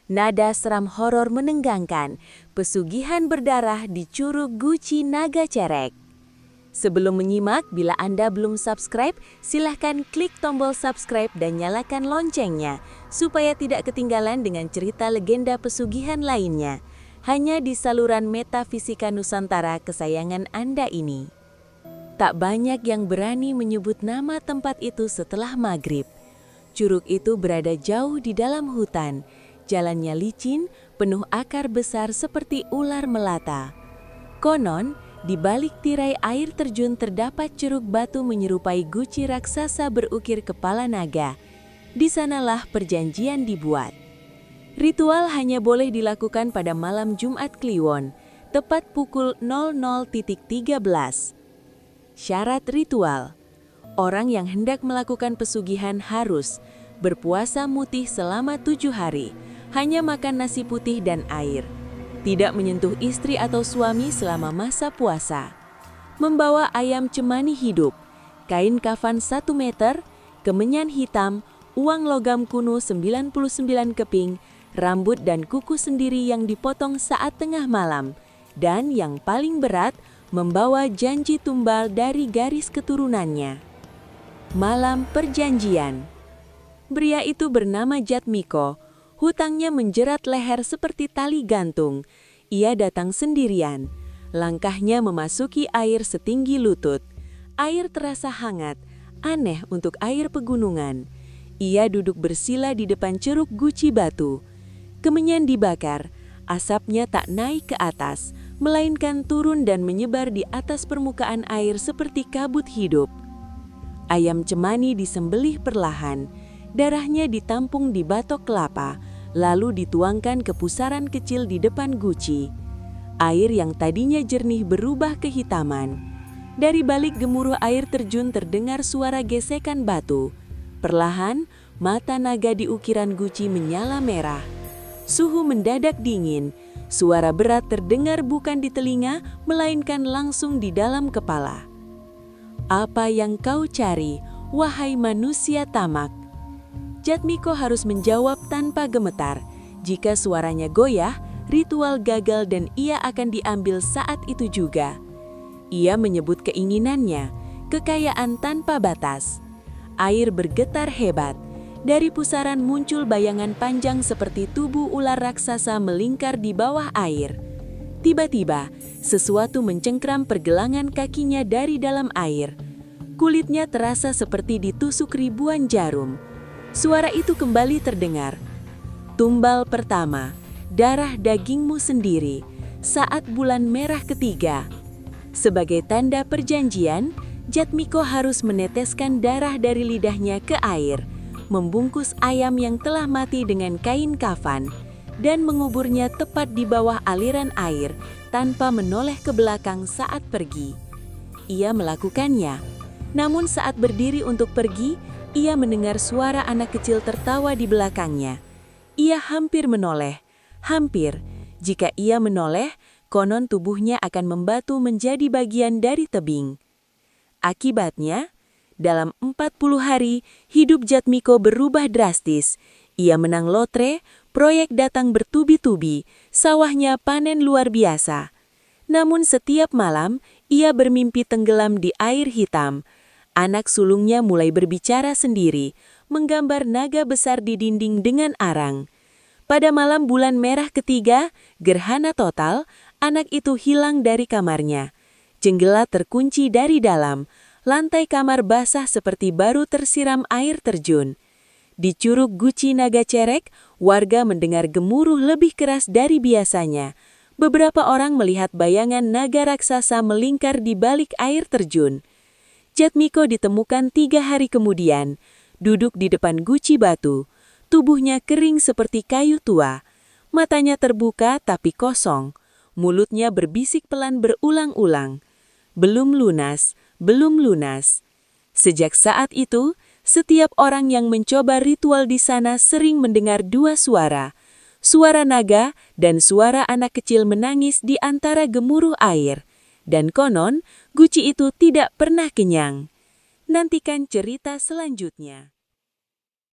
Nada seram horor menegangkan, pesugihan berdarah di Curug Guci Naga Cerek. Sebelum menyimak, bila Anda belum subscribe, silahkan klik tombol subscribe dan nyalakan loncengnya, supaya tidak ketinggalan dengan cerita legenda pesugihan lainnya. Hanya di saluran Metafisika Nusantara kesayangan Anda ini. Tak banyak yang berani menyebut nama tempat itu setelah maghrib. Curug itu berada jauh di dalam hutan. Jalannya licin, penuh akar besar seperti ular melata. Konon, di balik tirai air terjun terdapat curug batu menyerupai guci raksasa berukir kepala naga. Di sanalah perjanjian dibuat. Ritual hanya boleh dilakukan pada malam Jumat Kliwon, tepat pukul 00.13. Syarat ritual: orang yang hendak melakukan pesugihan harus berpuasa mutih selama 7 hari, hanya makan nasi putih dan air, tidak menyentuh istri atau suami selama masa puasa, membawa ayam cemani hidup, kain kafan 1 meter, kemenyan hitam, uang logam kuno 99 keping, rambut dan kuku sendiri yang dipotong saat tengah malam, dan yang paling berat, membawa janji tumbal dari garis keturunannya. Malam perjanjian. Pria itu bernama Jatmiko. Hutangnya menjerat leher seperti tali gantung. Ia datang sendirian. Langkahnya memasuki air setinggi lutut. Air terasa hangat, aneh untuk air pegunungan. Ia duduk bersila di depan ceruk guci batu. Kemenyan dibakar, asapnya tak naik ke atas, melainkan turun dan menyebar di atas permukaan air seperti kabut hidup. Ayam cemani disembelih perlahan. Darahnya ditampung di batok kelapa, lalu dituangkan ke pusaran kecil di depan guci. Air yang tadinya jernih berubah kehitaman. Dari balik gemuruh air terjun terdengar suara gesekan batu. Perlahan, mata naga di ukiran guci menyala merah. Suhu mendadak dingin. Suara berat terdengar bukan di telinga, melainkan langsung di dalam kepala. Apa yang kau cari, wahai manusia tamak? Jatmiko harus menjawab tanpa gemetar. Jika suaranya goyah, ritual gagal dan ia akan diambil saat itu juga. Ia menyebut keinginannya, kekayaan tanpa batas. Air bergetar hebat. Dari pusaran muncul bayangan panjang seperti tubuh ular raksasa melingkar di bawah air. Tiba-tiba, sesuatu mencengkram pergelangan kakinya dari dalam air. Kulitnya terasa seperti ditusuk ribuan jarum. Suara itu kembali terdengar. Tumbal pertama, darah dagingmu sendiri, saat bulan merah ketiga. Sebagai tanda perjanjian, Jatmiko harus meneteskan darah dari lidahnya ke air, membungkus ayam yang telah mati dengan kain kafan, dan menguburnya tepat di bawah aliran air tanpa menoleh ke belakang saat pergi. Ia melakukannya, namun saat berdiri untuk pergi, ia mendengar suara anak kecil tertawa di belakangnya. Ia hampir menoleh, hampir. Jika ia menoleh, konon tubuhnya akan membatu menjadi bagian dari tebing. Akibatnya, dalam 40 hari, hidup Jatmiko berubah drastis. Ia menang lotre, proyek datang bertubi-tubi, sawahnya panen luar biasa. Namun setiap malam, ia bermimpi tenggelam di air hitam. Anak sulungnya mulai berbicara sendiri, menggambar naga besar di dinding dengan arang. Pada malam bulan merah ketiga, gerhana total, anak itu hilang dari kamarnya. Jendela terkunci dari dalam, lantai kamar basah seperti baru tersiram air terjun. Di Curug Guci Naga Cerek, warga mendengar gemuruh lebih keras dari biasanya. Beberapa orang melihat bayangan naga raksasa melingkar di balik air terjun. Jatmiko ditemukan 3 hari kemudian, duduk di depan guci batu. Tubuhnya kering seperti kayu tua. Matanya terbuka tapi kosong. Mulutnya berbisik pelan berulang-ulang. Belum lunas, belum lunas. Sejak saat itu, setiap orang yang mencoba ritual di sana sering mendengar 2 suara. Suara naga dan suara anak kecil menangis di antara gemuruh air. Dan konon, guci itu tidak pernah kenyang. Nantikan cerita selanjutnya.